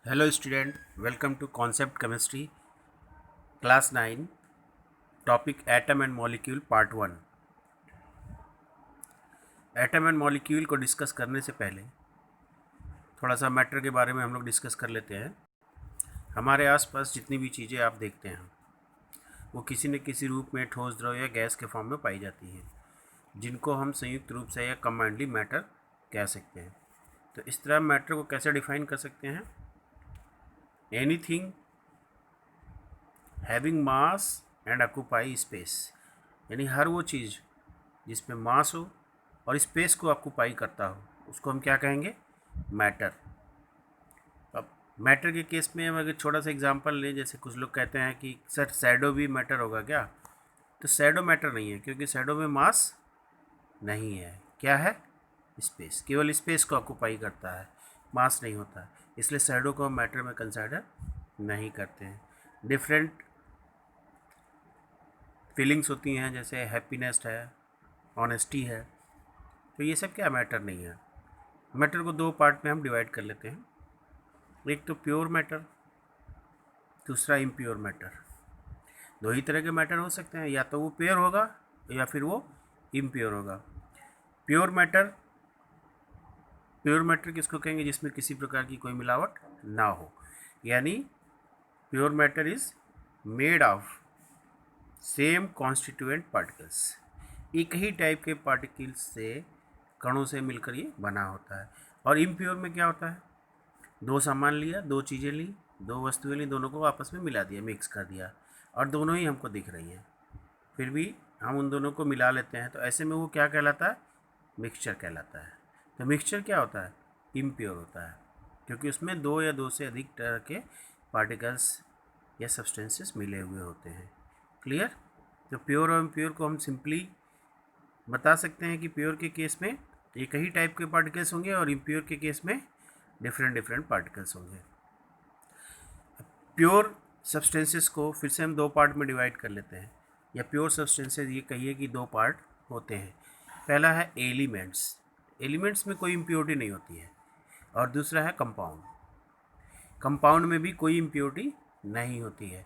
Hello student, welcome to Concept Chemistry, Class 9, Topic Atom and Molecule Part 1। Atom and molecule को discuss करने से पहले थोड़ा सा मैटर के बारे में हम लोग डिस्कस कर लेते हैं। हमारे आसपास जितनी भी चीज़ें आप देखते हैं वो किसी न किसी रूप में ठोस, द्रव या गैस के फॉर्म में पाई जाती हैं, जिनको हम संयुक्त रूप से या कंबाइंडली मैटर कह सकते हैं। तो इस तरह मैटर को कैसे डिफाइन कर सकते हैं? Anything having mass and occupy space, यानी हर वो चीज़ जिसमें मास हो और स्पेस को ऑक्यूपाई करता हो उसको हम क्या कहेंगे? मैटर। अब मैटर के केस में हम अगर छोटा सा एग्जांपल लें, जैसे कुछ लोग कहते हैं कि सर शैडो भी मैटर होगा क्या? तो शैडो मैटर नहीं है, क्योंकि शैडो में मास नहीं है। क्या है? स्पेस। केवल स्पेस को ऑक्यूपाई करता है, मास नहीं होता है, इसलिए शैडो को हम मैटर में कंसिडर नहीं करते हैं। डिफरेंट फीलिंग्स होती हैं, जैसे हैप्पीनेस है, ऑनेस्टी है, तो ये सब क्या मैटर नहीं है। मैटर को दो पार्ट में हम डिवाइड कर लेते हैं, एक तो प्योर मैटर, दूसरा इम्प्योर मैटर। दो ही तरह के मैटर हो सकते हैं, या तो वो प्योर होगा या फिर वो इम्प्योर होगा। प्योर मैटर, प्योर मैटर किसको कहेंगे? जिसमें किसी प्रकार की कोई मिलावट ना हो, यानी pure matter is made of same constituent particles. एक ही टाइप के पार्टिकल्स से, कणों से मिलकर ये बना होता है। और इम्प्योर में क्या होता है? दो सामान लिया, दो चीज़ें ली, दो वस्तुएं ली, दोनों को आपस में मिला दिया, मिक्स कर दिया, और दोनों ही हमको दिख रही हैं, फिर भी हम उन दोनों को मिला लेते हैं, तो ऐसे में वो क्या कहलाता है? मिक्सचर कहलाता है। तो मिक्सचर क्या होता है? इम्प्योर होता है, क्योंकि उसमें दो या दो से अधिक तरह के पार्टिकल्स या सब्सटेंसेस मिले हुए होते हैं। क्लियर? तो प्योर और इम्प्योर को हम सिंपली बता सकते हैं कि प्योर के केस में एक ही टाइप के पार्टिकल्स होंगे और इम्प्योर के केस में डिफरेंट डिफरेंट पार्टिकल्स होंगे। प्योर सब्सटेंसेस को फिर से हम दो पार्ट में डिवाइड कर लेते हैं, या प्योर सब्सटेंसेस ये कहिए कि दो पार्ट होते हैं। पहला है एलिमेंट्स। एलिमेंट्स में कोई इम्प्योरिटी नहीं होती है। और दूसरा है कंपाउंड। कंपाउंड में भी कोई इम्प्योरिटी नहीं होती है।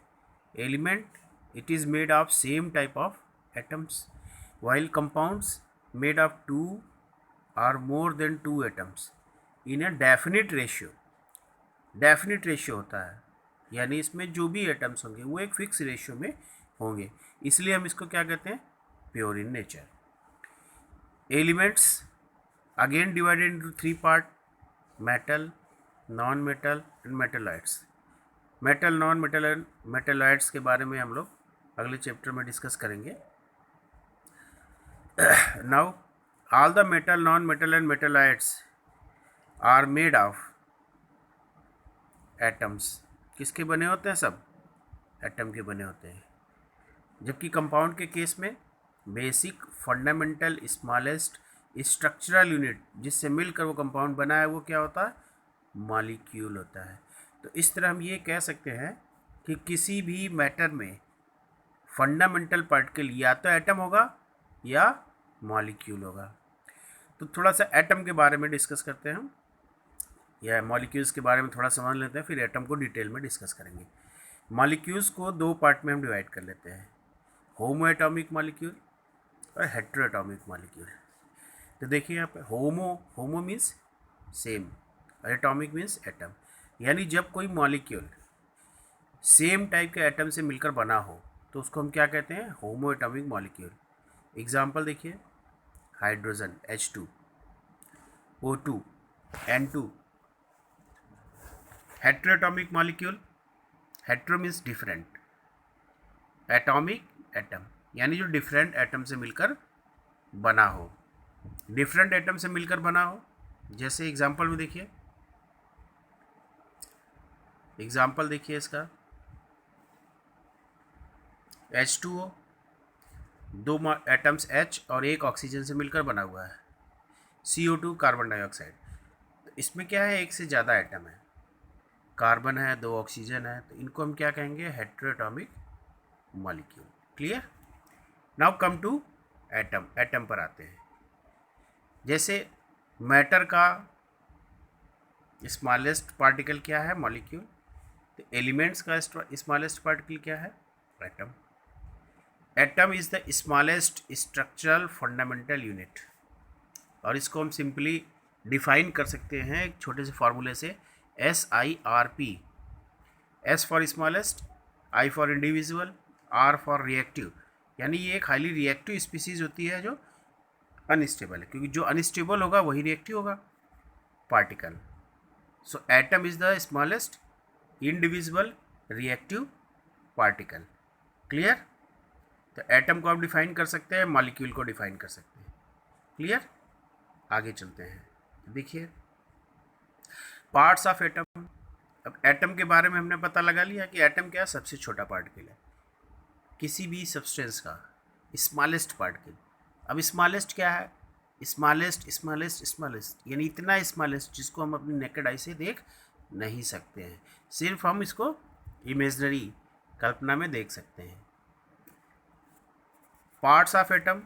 Element, it is made of same type of atoms, while compounds made of two or more than two atoms in a definite ratio। Definite ratio होता है, यानी इसमें जो भी एटम्स होंगे वो एक फिक्स रेशियो में होंगे, इसलिए हम इसको क्या कहते हैं? Pure in nature. Elements again divided into three part: metal, non metal and metalloids. Metal, non metal and metalloids के बारे में हम लोग अगले चैप्टर में डिस्कस करेंगे। Now, all the metal, non-metal and metalloids are made of atoms। किसके बने होते हैं? सब एटम के बने होते हैं। जबकि कंपाउंड के केस में basic, fundamental, smallest structural unit जिससे मिलकर वो कंपाउंड बना है वो क्या होता है? मॉलिक्यूल होता है। तो इस तरह हम ये कह सकते हैं कि किसी भी मैटर में फंडामेंटल पार्टिकल या तो एटम होगा या मॉलिक्यूल होगा। तो थोड़ा सा एटम के बारे में डिस्कस करते हैं हम, या मॉलिक्यूल्स के बारे में थोड़ा समझ लेते हैं, फिर एटम को डिटेल में डिस्कस करेंगे। मॉलिक्यूल्स को दो पार्ट में हम डिवाइड कर लेते हैं: होमो एटॉमिक मॉलिक्यूल और हेट्रो एटॉमिक मॉलिक्यूल। तो देखिए यहाँ पे होमो, होमो मीन्स सेम, और एटॉमिक मीन्स एटम, यानी जब कोई मॉलिक्यूल सेम टाइप के एटम से मिलकर बना हो तो उसको हम क्या कहते हैं? Homo atomic molecule. एग्जाम्पल देखिए: hydrogen H2, O2, N2। Heteroatomic molecule, hetero means different, atomic atom, यानी जो डिफरेंट एटम से मिलकर बना हो। डिफरेंट एटम से मिलकर बना हो, जैसे एग्जांपल में देखिए, एग्जांपल देखिए इसका: H2O, दो एटम्स H और एक ऑक्सीजन से मिलकर बना हुआ है। CO2, carbon dioxide. तो इसमें क्या है? एक से ज़्यादा एटम है, कार्बन है, दो ऑक्सीजन है, तो इनको हम क्या कहेंगे? Heteroatomic molecule. Clear? Now come to atom. Atom पर आते हैं। जैसे मैटर का स्मॉलेस्ट पार्टिकल क्या है? मॉलिक्यूल। तो एलिमेंट्स का स्मॉलेस्ट पार्टिकल क्या है? Atom. Atom is the smallest structural fundamental unit, और इसको हम सिंपली डिफाइन कर सकते हैं एक छोटे से फॉर्मूले से, SIRP। S for smallest, I for individual, R for reactive. यानी ये एक हाईली रिएक्टिव स्पीसीज होती है जो अनस्टेबल है, क्योंकि जो अनस्टेबल होगा वही रिएक्टिव होगा particle. So atom is the smallest individual reactive particle. Clear? तो एटम को आप डिफाइन कर सकते हैं, मॉलिक्यूल को डिफाइन कर सकते हैं। क्लियर? आगे चलते हैं। देखिए पार्ट्स ऑफ एटम। अब एटम के बारे में हमने पता लगा लिया कि एटम क्या है? सबसे छोटा पार्टिकल है किसी भी सब्सटेंस का, स्मॉलेस्ट पार्टिकल। अब स्मॉलेस्ट क्या है? स्मॉलेस्ट स्मॉलेस्ट स्मॉलेस्ट, यानी इतना स्मॉलेस्ट जिसको हम अपनी नेकेड आई से देख नहीं सकते हैं, सिर्फ हम इसको इमेजनरी कल्पना में देख सकते हैं। Parts of atom.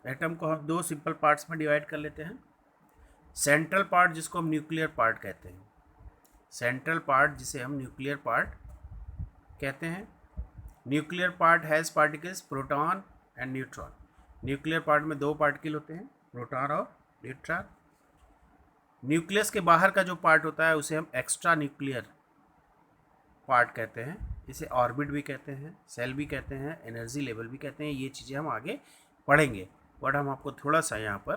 एटम को हम दो सिंपल पार्ट्स में डिवाइड कर लेते हैं। सेंट्रल पार्ट जिसको हम न्यूक्लियर पार्ट कहते हैं, सेंट्रल पार्ट जिसे हम न्यूक्लियर पार्ट कहते हैं। Nuclear part has particles proton and neutron. Nuclear part में दो पार्टिकल होते हैं, प्रोटॉन और न्यूट्रॉन। न्यूक्लियस के बाहर का जो पार्ट होता है उसे हम एक्स्ट्रा न्यूक्लियर पार्ट कहते हैं। इसे ऑर्बिट भी कहते हैं, सेल भी कहते हैं, एनर्जी लेवल भी कहते हैं। ये चीज़ें हम आगे पढ़ेंगे, बट हम आपको थोड़ा सा यहाँ पर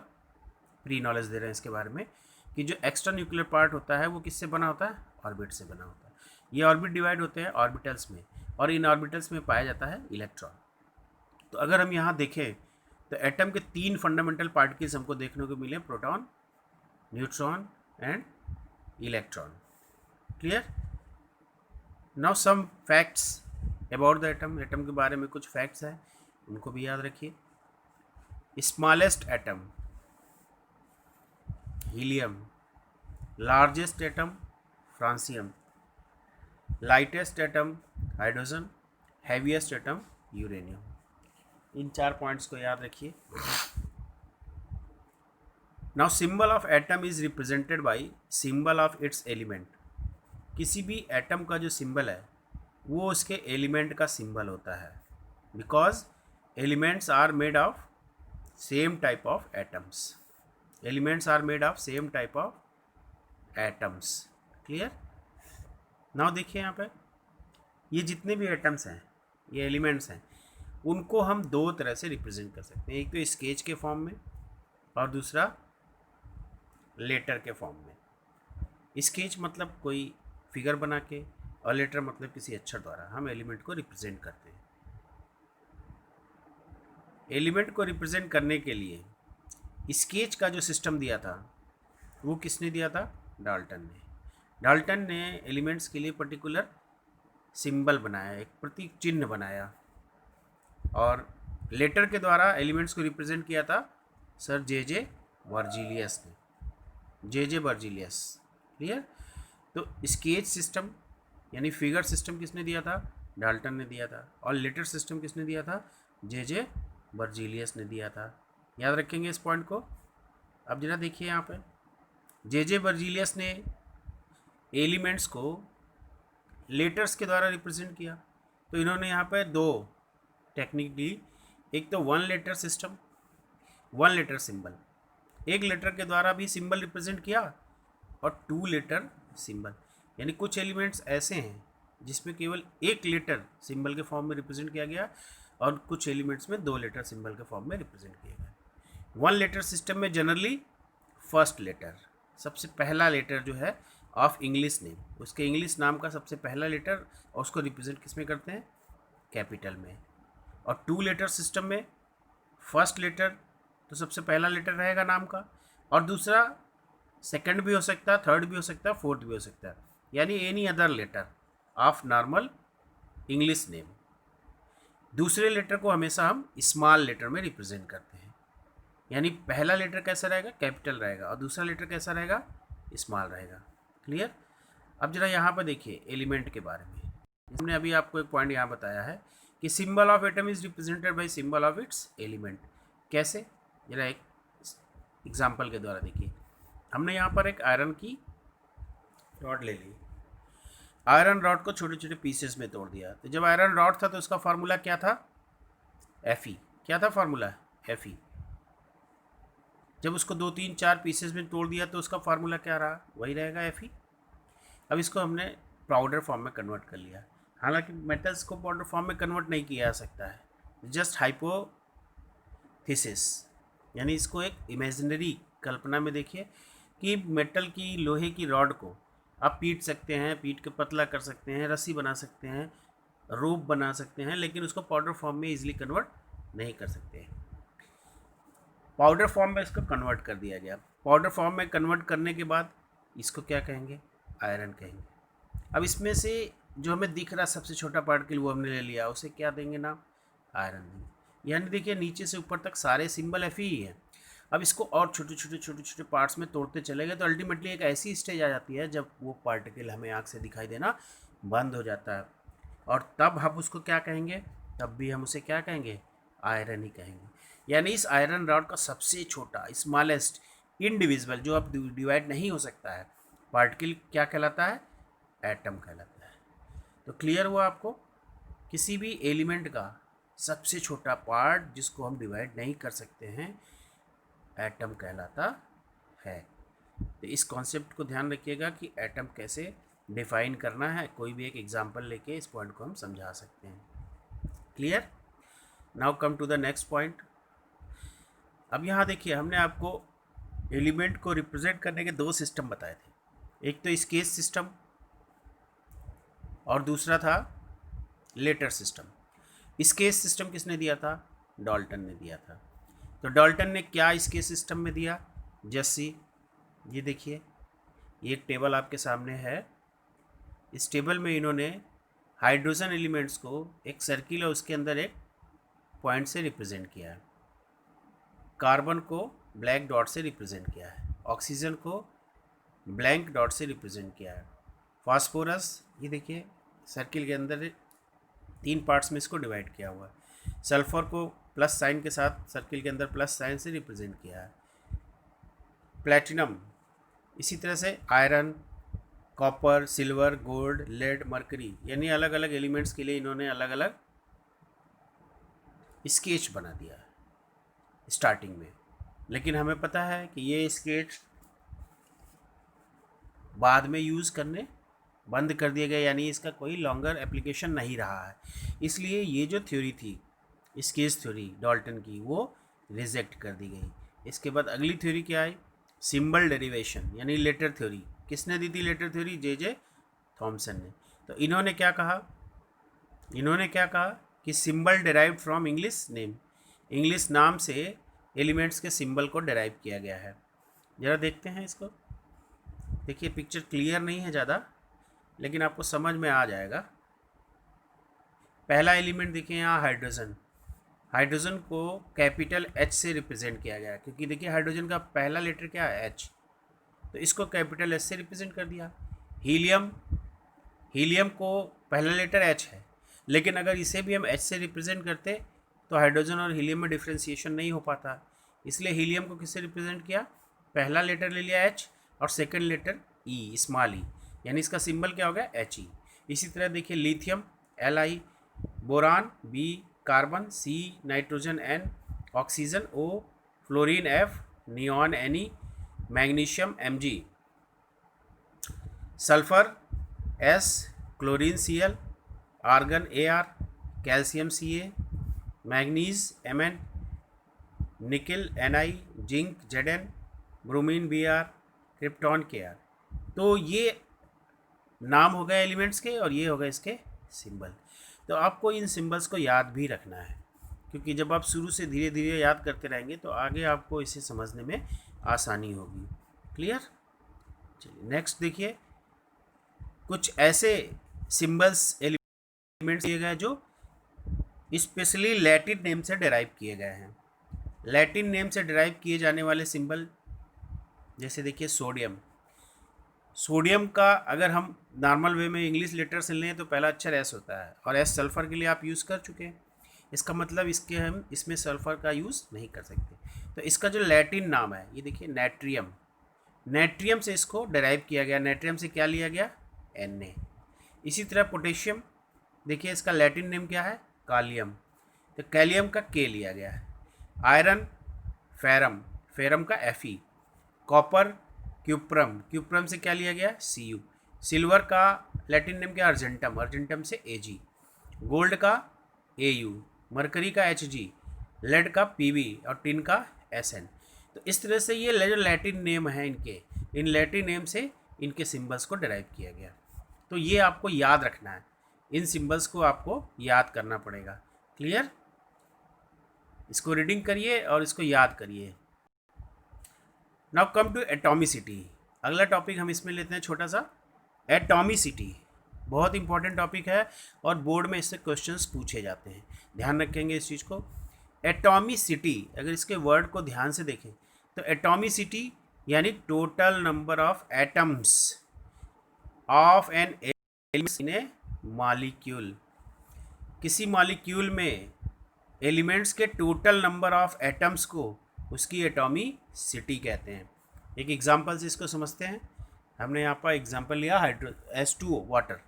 प्री नॉलेज दे रहे हैं इसके बारे में कि जो एक्स्ट्रा न्यूक्लियर पार्ट होता है वो किससे बना होता है? ऑर्बिट से बना होता है। ये ऑर्बिट डिवाइड होते हैं ऑर्बिटल्स में, और इन ऑर्बिटल्स में पाया जाता है इलेक्ट्रॉन। तो अगर हम यहाँ देखें तो एटम के तीन फंडामेंटल पार्टिकल्स हमको देखने को मिले, proton, neutron and electron. Clear? Now some facts about the atom. Atom के बारे में कुछ फैक्ट्स हैं, उनको भी याद रखिए। Smallest atom helium, largest atom francium, lightest atom hydrogen, heaviest atom uranium. इन चार पॉइंट्स को याद रखिए। Now symbol of atom is represented by symbol of its element. किसी भी एटम का जो सिंबल है वो उसके एलिमेंट का सिंबल होता है, because elements are made of same type of atoms. Elements are made of same type of atoms. Clear? Now देखिए यहाँ पे ये जितने भी एटम्स हैं, ये एलिमेंट्स हैं, उनको हम दो तरह से रिप्रेजेंट कर सकते हैं। एक तो स्केच के फॉर्म में और दूसरा लेटर के फॉर्म में। स्केच मतलब कोई फिगर बना के, और लेटर मतलब किसी अक्षर द्वारा हम एलिमेंट को रिप्रेजेंट करते हैं। एलिमेंट को रिप्रेजेंट करने के लिए स्केच का जो सिस्टम दिया था वो किसने दिया था? डाल्टन ने। डाल्टन ने एलिमेंट्स के लिए पर्टिकुलर सिंबल बनाया, एक प्रतीक चिन्ह बनाया, और लेटर के द्वारा एलिमेंट्स को रिप्रेजेंट किया था सर जे वर्जिलियस ने। जे वर्जिलियस। क्लियर? तो स्केच सिस्टम यानी फिगर सिस्टम किसने दिया था? डाल्टन ने दिया था। और लेटर सिस्टम किसने दिया था? जे वर्जिलियस ने दिया था। याद रखेंगे इस पॉइंट को। अब जरा देखिए यहाँ पे जे वर्जिलियस ने एलिमेंट्स को लेटर्स के द्वारा रिप्रेजेंट किया। तो इन्होंने यहाँ पे दो टेक्निक दी, एक तो one letter system, one letter symbol, एक लेटर के द्वारा भी सिंबल रिप्रेजेंट किया, और टू लेटर सिंबल, यानी कुछ एलिमेंट्स ऐसे हैं जिसमें केवल एक लेटर सिंबल के फॉर्म में रिप्रेजेंट किया गया, और कुछ एलिमेंट्स में दो लेटर सिंबल के फॉर्म में रिप्रेजेंट किया गया। वन लेटर सिस्टम में जनरली फर्स्ट लेटर, सबसे पहला लेटर जो है ऑफ इंग्लिश नेम, उसके इंग्लिश नाम का सबसे पहला लेटर, और उसको रिप्रेजेंट किस में करते हैं? कैपिटल में। और टू लेटर सिस्टम में फर्स्ट लेटर तो सबसे पहला लेटर रहेगा नाम का, और दूसरा सेकंड भी हो सकता है, थर्ड भी हो सकता है, फोर्थ भी हो सकता है, यानी any other letter of normal English name. दूसरे लेटर को हमेशा हम स्मॉल लेटर में रिप्रेजेंट करते हैं, यानी पहला लेटर कैसा रहेगा? कैपिटल रहेगा, और दूसरा लेटर कैसा रहेगा? स्मॉल रहेगा। क्लियर? अब जरा यहाँ पर देखिए एलिमेंट के बारे में। हमने अभी आपको एक पॉइंट यहाँ बताया है कि symbol of atom is represented by symbol of its element. कैसे? जरा एक एग्जाम्पल के द्वारा देखिए। हमने यहाँ पर एक आयरन की रॉड ले ली, आयरन रॉड को छोटे छोटे पीसेस में तोड़ दिया। तो जब आयरन रॉड था तो उसका फार्मूला क्या था, Fe। क्या था फार्मूला, Fe। जब उसको 2 3 4 पीसेस में तोड़ दिया तो उसका फार्मूला क्या रहा, वही रहेगा Fe। अब इसको हमने पाउडर फॉर्म में कन्वर्ट कर लिया। हालांकि मेटल्स को पाउडर फॉर्म में कन्वर्ट नहीं किया जा सकता है, जस्ट हाइपोथेसिस, यानी इसको एक इमेजिनरी कल्पना में देखिए कि मेटल की, लोहे की रॉड को आप पीट सकते हैं, पीट के पतला कर सकते हैं, रस्सी बना सकते हैं, रोप बना सकते हैं, लेकिन उसको पाउडर फॉर्म में इजीली कन्वर्ट नहीं कर सकते। पाउडर फॉर्म में इसको कन्वर्ट कर दिया गया। पाउडर फॉर्म में कन्वर्ट करने के बाद इसको क्या कहेंगे, आयरन कहेंगे। अब इसमें से जो हमें दिख रहा सबसे छोटा पार्टिकल वो हमने ले लिया, उसे क्या देंगे नाम, आयरन देंगे। यानी देखिए नीचे से ऊपर तक सारे सिंबल Fe ही है। अब इसको और छोटे छोटे पार्ट्स में तोड़ते चले गए तो अल्टीमेटली एक ऐसी स्टेज आ जाती है जब वो पार्टिकल हमें आँख से दिखाई देना बंद हो जाता है, और तब हम उसको क्या कहेंगे, तब भी हम उसे क्या कहेंगे, आयरन ही कहेंगे। यानी इस आयरन रॉड का सबसे छोटा, स्मॉलेस्ट, इनडिविजिबल, जो अब डिवाइड नहीं हो सकता है पार्टिकल क्या कहलाता है, एटम कहलाता है। तो क्लियर हुआ आपको, किसी भी एलिमेंट का सबसे छोटा पार्ट जिसको हम डिवाइड नहीं कर सकते हैं एटम कहलाता है। तो इस कॉन्सेप्ट को ध्यान रखिएगा कि एटम कैसे डिफाइन करना है, कोई भी एक एग्जांपल लेके इस पॉइंट को हम समझा सकते हैं। Clear. Now come to the next point. अब यहाँ देखिए हमने आपको एलिमेंट को रिप्रेजेंट करने के 2 सिस्टम बताए थे, एक तो स्केच सिस्टम और दूसरा था लेटर सिस्टम। स्केच सिस्टम किसने दिया था, डाल्टन ने दिया था। तो डाल्टन ने क्या स्केच सिस्टम में दिया, जैसे ये देखिए, ये एक टेबल आपके सामने है। इस टेबल में इन्होंने हाइड्रोजन एलिमेंट्स को एक सर्किल और उसके अंदर एक पॉइंट से रिप्रेजेंट किया है, कार्बन को ब्लैक डॉट से रिप्रेजेंट किया है, ऑक्सीजन को ब्लैंक डॉट से रिप्रेजेंट किया है, फास्फोरस ये देखिए सर्किल के अंदर 3 पार्ट्स में इसको डिवाइड किया हुआ है, सल्फर को प्लस साइन के साथ सर्किल के अंदर प्लस साइन से रिप्रेजेंट किया है, प्लैटिनम इसी तरह से, iron, copper, silver, gold, lead, mercury, यानी अलग अलग एलिमेंट्स के लिए इन्होंने अलग अलग स्केच बना दिया स्टार्टिंग में। लेकिन हमें पता है कि ये स्केच बाद में यूज़ करने बंद कर दिए गए, यानी इसका कोई लॉन्गर एप्लीकेशन नहीं रहा है। इसलिए ये जो थ्योरी थी स्केच थ्योरी डाल्टन की, वो रिजेक्ट कर दी गई। इसके बाद अगली थ्योरी क्या आई, सिंबल डेरिवेशन, यानी लेटर थ्योरी। किसने दी थी लेटर थ्योरी, जे थॉमसन ने। तो इन्होंने क्या कहा कि symbol derived from English name, English नाम से एलिमेंट्स के सिंबल को डेराइव किया गया है। ज़रा देखते हैं इसको। देखिए पिक्चर क्लियर नहीं है ज़्यादा, लेकिन आपको समझ में आ जाएगा। पहला एलिमेंट देखिए यहाँ हाइड्रोजन, हाइड्रोजन को कैपिटल H से रिप्रेजेंट किया गया, क्योंकि देखिए हाइड्रोजन का पहला लेटर क्या है, H, तो इसको कैपिटल H से रिप्रेजेंट कर दिया। हीलियम को पहला लेटर H है, लेकिन अगर इसे भी हम H से रिप्रेजेंट करते तो हाइड्रोजन और हीलियम में डिफ्रेंशिएशन नहीं हो पाता, इसलिए हीलियम को किससे रिप्रेजेंट किया, पहला लेटर ले लिया H और सेकंड लेटर E, स्मॉल ई, यानी इसका सिंबल क्या हो गया, He। इसी तरह देखिए lithium Li, boron B, carbon C, nitrogen N, oxygen O, fluorine F, neon Ne, magnesium Mg, sulphur S, chlorine Cl, argon Ar, calcium Ca, manganese Mn, nickel Ni, zinc Zn, bromine Br, krypton Kr। तो ये नाम हो गए elements के और ये हो गए इसके सिंबल। तो आपको इन सिंबल्स को याद भी रखना है, क्योंकि जब आप शुरू से धीरे धीरे याद करते रहेंगे तो आगे आपको इसे समझने में आसानी होगी। क्लियर। चलिए नेक्स्ट देखिए, कुछ ऐसे सिंबल्स एलिमेंट्स दिए गए जो स्पेशली लैटिन नेम से डिराइव किए गए हैं। लैटिन नेम से डिराइव किए जाने वाले सिंबल जैसे देखिए सोडियम, सोडियम का अगर हम नॉर्मल वे में इंग्लिश लेटर से लें तो पहला अक्षर S होता है, और S सल्फ़र के लिए आप यूज़ कर चुके हैं, इसका मतलब हम इसमें सल्फ़र का यूज़ नहीं कर सकते। तो इसका जो लैटिन नाम है ये देखिए, नाइट्रियम, नेट्रियम से इसको डेराइव किया गया, नेट्रियम से क्या लिया गया, Na। इसी तरह पोटेशियम, देखिए इसका लैटिन नेम क्या है, कालियम, तो कैलियम का K लिया गया है। आयरन फेरम, फेरम का Fe। कॉपर क्यूप्रम, क्यूप्रम से क्या लिया गया, Cu। सिल्वर का लैटिन नेम क्या, अर्जेंटम, अर्जेंटम से Ag। गोल्ड का Au, मरकरी का Hg, लेड का Pb और टिन का Sn। तो इस तरह से ये जो लैटिन नेम है इनके, इन लैटिन नेम से इनके सिंबल्स को डिराइव किया गया। तो ये आपको याद रखना है, इन सिंबल्स को आपको याद करना पड़ेगा। क्लियर, इसको रीडिंग करिए और इसको याद करिए। नाउ कम टू एटॉमिसिटी, अगला टॉपिक हम इसमें लेते हैं छोटा सा, एटॉमिसिटी। बहुत इंपॉर्टेंट टॉपिक है और बोर्ड में इससे क्वेश्चंस पूछे जाते हैं, ध्यान रखेंगे इस चीज़ को। एटॉमिसिटी, अगर इसके वर्ड को ध्यान से देखें तो एटॉमिसिटी यानी total number of atoms of an element in A molecule. किसी मॉलिक्यूल में एलिमेंट्स के टोटल नंबर ऑफ एटम्स को उसकी एटॉमिसिटी कहते हैं। एक एग्जांपल से इसको समझते हैं। हमने यहाँ पर एग्जांपल लिया H2O, वाटर।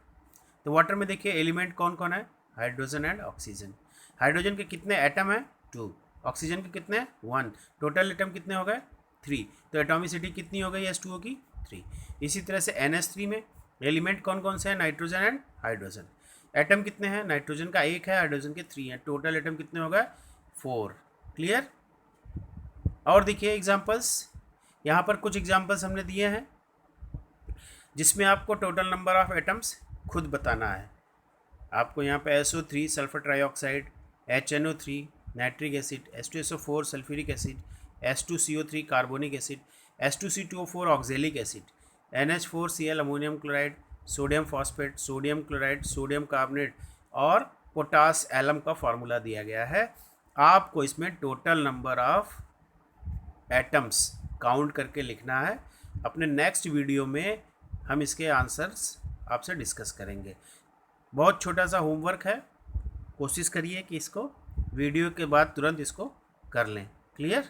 तो वाटर में देखिए एलिमेंट कौन कौन है, हाइड्रोजन एंड ऑक्सीजन। हाइड्रोजन के कितने एटम हैं, 2। ऑक्सीजन के कितने, 1। टोटल एटम कितने हो गए, 3। तो एटॉमिसिटी कितनी हो गई H2O की, 3। इसी तरह से NH3 में एलिमेंट कौन कौन से हैं, नाइट्रोजन एंड हाइड्रोजन। एटम कितने हैं, नाइट्रोजन का 1 है, हाइड्रोजन के 3 हैं। टोटल एटम कितने हो गए, 4। क्लियर। और देखिए एग्जांपल्स, यहाँ पर कुछ एग्जांपल्स हमने दिए हैं जिसमें आपको टोटल नंबर ऑफ एटम्स खुद बताना है। आपको यहाँ पे SO3 sulphur trioxide, HNO3 nitric acid, H2SO4 sulphuric acid, H2CO3 carbonic acid, H2C2O4 oxalic acid, NH4Cl ammonium chloride, sodium phosphate, sodium chloride, sodium carbonate और पोटास एलम का फार्मूला दिया गया है। आपको इसमें total number of atoms count करके लिखना है। अपने नेक्स्ट वीडियो में हम इसके आंसर्स आपसे डिस्कस करेंगे। बहुत छोटा सा होमवर्क है, कोशिश करिए कि इसको वीडियो के बाद तुरंत इसको कर लें। Clear.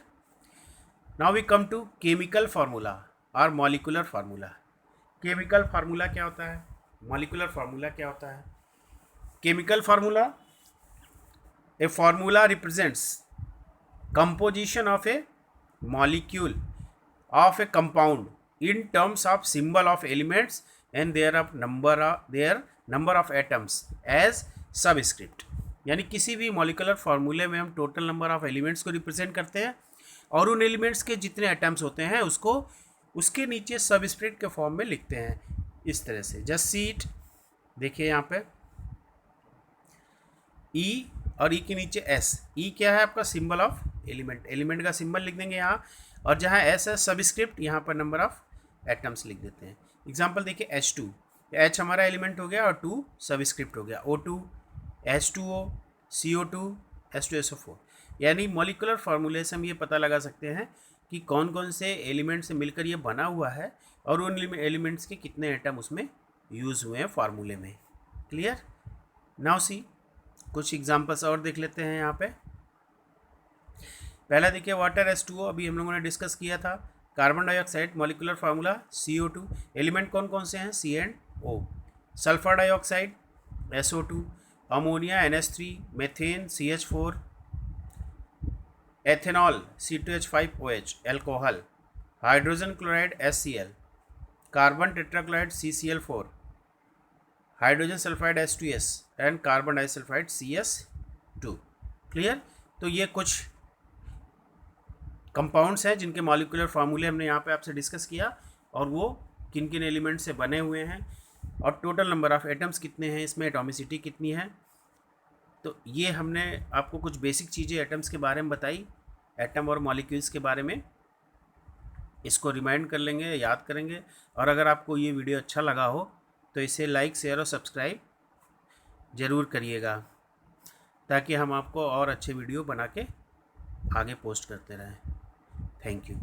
Now we come to chemical formula और मॉलिकुलर फार्मूला। केमिकल फार्मूला क्या होता है, मॉलिकुलर फार्मूला क्या होता है। Chemical formula, a formula represents composition of a molecule of a compound in terms of symbol of elements and their number of atoms as subscript. यानी किसी भी molecular फार्मूले में हम टोटल नंबर ऑफ एलिमेंट्स को रिप्रेजेंट करते हैं और उन एलिमेंट्स के जितने एटम्स होते हैं उसको उसके नीचे सबस्क्रिप्ट के फॉर्म में लिखते हैं इस तरह से। जस्ट सीट, देखिए यहाँ पे E और E के नीचे S। E क्या है आपका, सिंबल ऑफ एलिमेंट, एलिमेंट का सिंबल लिख देंगे यहाँ, और जहाँ S है सबस्क्रिप्ट, यहाँ पर नंबर ऑफ एटम्स लिख देते हैं। एग्जांपल देखिए H2, H हमारा एलिमेंट हो गया और 2 सबस्क्रिप्ट हो गया, O2, H2O, CO2, H2SO4। यानी मॉलिकुलर फार्मूले से हम ये पता लगा सकते हैं कि कौन कौन से एलिमेंट से मिलकर ये बना हुआ है और उन एलिमेंट्स के कितने एटम उसमें यूज़ हुए हैं फार्मूले में। क्लियर। नाउ सी कुछ एग्जांपल्स और देख लेते हैं यहाँ पे। पहला देखिए वाटर H2O, अभी हम लोगों ने डिस्कस किया था। Carbon dioxide molecular formula CO2, element कौन कौन से हैं, C and O। Sulphur dioxide SO2, ammonia NH3, methane CH4, ethanol C2H5OH, alcohol, hydrogen chloride HCl, carbon tetrachloride CCl4, hydrogen sulphide H2S and carbon disulphide CS2। Clear. तो ये कुछ compounds हैं जिनके molecular फार्मूले हमने यहाँ पे आपसे डिस्कस किया और वो किन किन एलिमेंट से बने हुए हैं और टोटल नंबर ऑफ एटम्स कितने हैं, इसमें एटॉमिसिटी कितनी है। तो ये हमने आपको कुछ बेसिक चीज़ें एटम्स के बारे में बताई, एटम और मॉलिक्यूल्स के बारे में। इसको रिमाइंड कर लेंगे, याद करेंगे। और अगर आपको ये वीडियो अच्छा लगा हो तो इसे लाइक शेयर और सब्सक्राइब ज़रूर करिएगा ताकि हम आपको और अच्छे वीडियो बना के आगे पोस्ट करते रहें। Thank you.